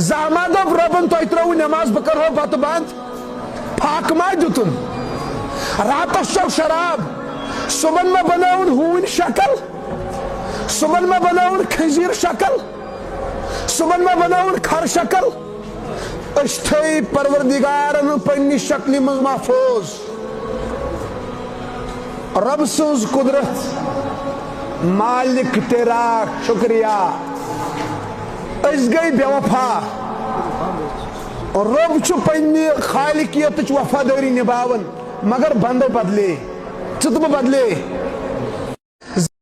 जमा दोप रबन तुह त्रो नमाज बह करो बत बंद फाक मा दुतुम रातस चो शराब सुबन मा बनाउन हून शक्ल सुबन मा बनाउन खजीर शक्ल सुबन मा बनाउन खर शक्ल थे परवरदिगारन पन्नी शक्ल मज महफूज रब सुज कुदरत मालिक तेरा शुक्रिया अस गई बेवफा रब पन्नी खालिकियत वफादारी निभावन मगर बंदो बदले चुतब बदले